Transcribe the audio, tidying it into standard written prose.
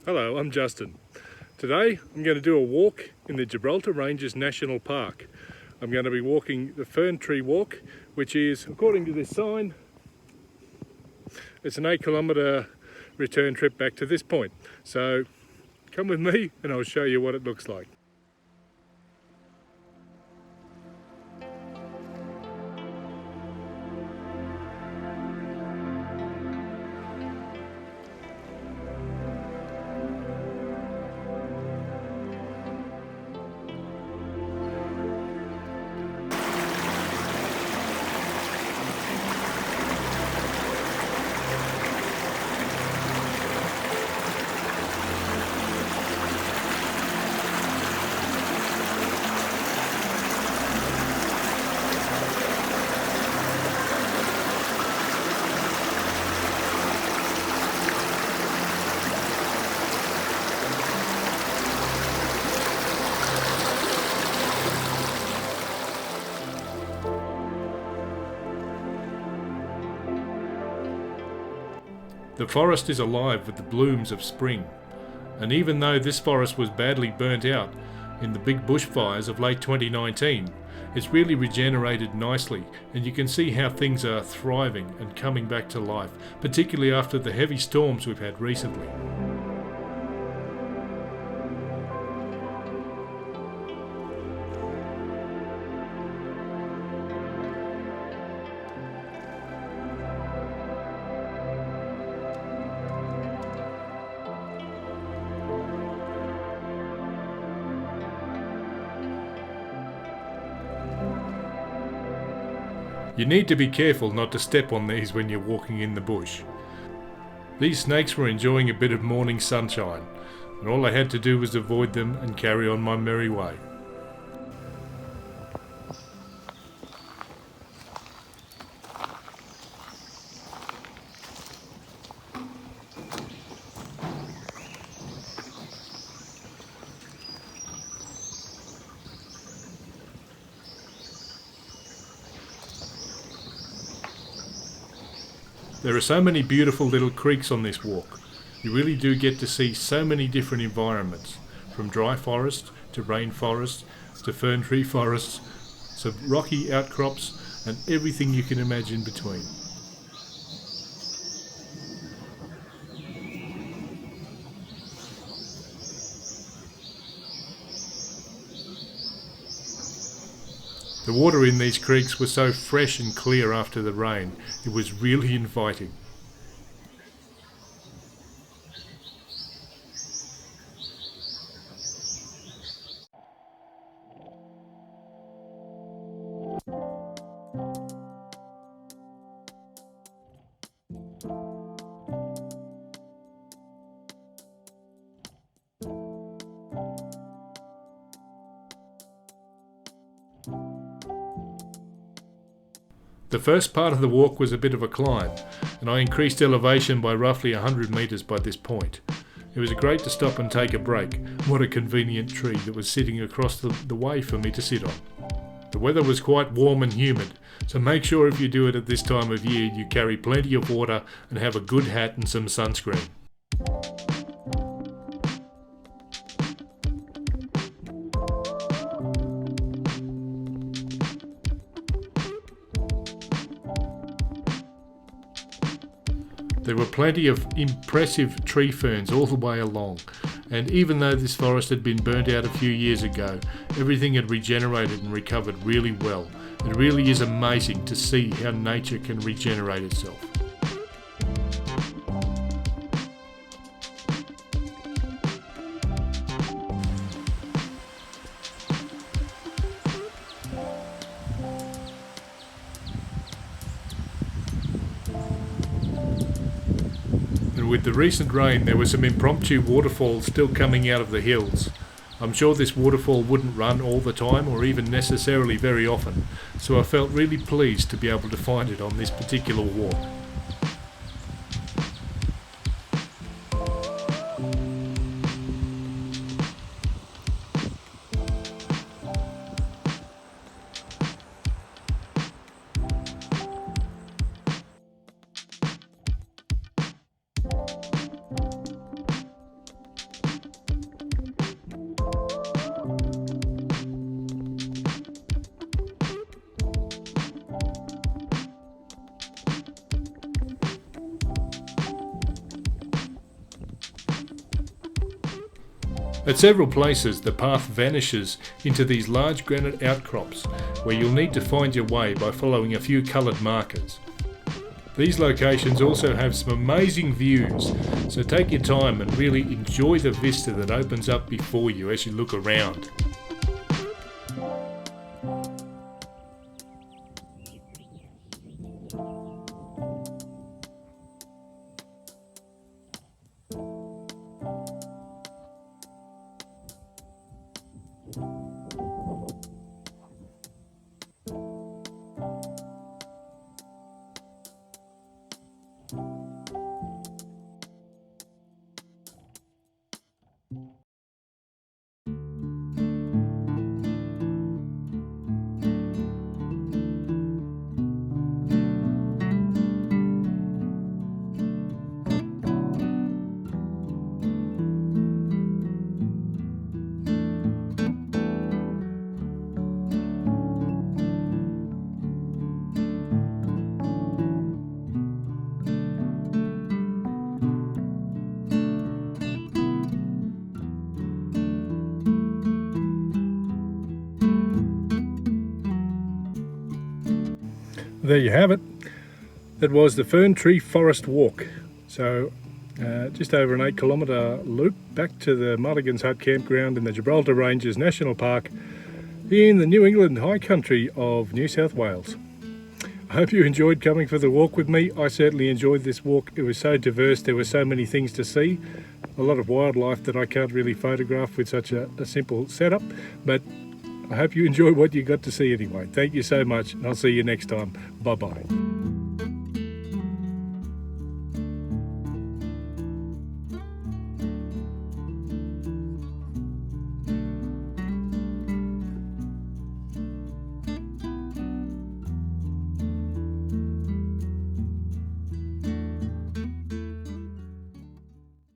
Hello, I'm Justin. Today I'm going to do a walk in the Gibraltar Rages National Park. I'm going to be walking the Fern Tree Walk, which is, according to this sign, it's an 8-kilometre return trip back to this point. So come with me and I'll show you what it looks like. The forest is alive with the blooms of spring, and even though this forest was badly burnt out in the big bushfires of late 2019, it's really regenerated nicely, and you can see how things are thriving and coming back to life, particularly after the heavy storms we've had recently. You need to be careful not to step on these when you're walking in the bush. These snakes were enjoying a bit of morning sunshine, and all I had to do was avoid them and carry on my merry way. There are so many beautiful little creeks on this walk. You really do get to see so many different environments, from dry forest to rainforest to fern tree forests, to rocky outcrops and everything you can imagine between. The water in these creeks was so fresh and clear after the rain, it was really inviting. The first part of the walk was a bit of a climb, and I increased elevation by roughly 100 metres by this point. It was great to stop and take a break. What a convenient tree that was sitting across the way for me to sit on. The weather was quite warm and humid, so make sure if you do it at this time of year you carry plenty of water and have a good hat and some sunscreen. There were plenty of impressive tree ferns all the way along, and even though this forest had been burnt out a few years ago, everything had regenerated and recovered really well. It really is amazing to see how nature can regenerate itself. And with the recent rain, there were some impromptu waterfalls still coming out of the hills. I'm sure this waterfall wouldn't run all the time or even necessarily very often, so I felt really pleased to be able to find it on this particular walk. At several places, the path vanishes into these large granite outcrops where you'll need to find your way by following a few coloured markers. These locations also have some amazing views, so take your time and really enjoy the vista that opens up before you as you look around. There you have it. That was the Fern Tree Forest Walk. So just over an 8-kilometre loop back to the Mulligan's Hut campground in the Gibraltar Rages National Park in the New England high country of New South Wales. I hope you enjoyed coming for the walk with me. I certainly enjoyed this walk. It was so diverse, there were so many things to see. A lot of wildlife that I can't really photograph with such a simple setup, but I hope you enjoyed what you got to see anyway. Thank you so much, and I'll see you next time. Bye-bye.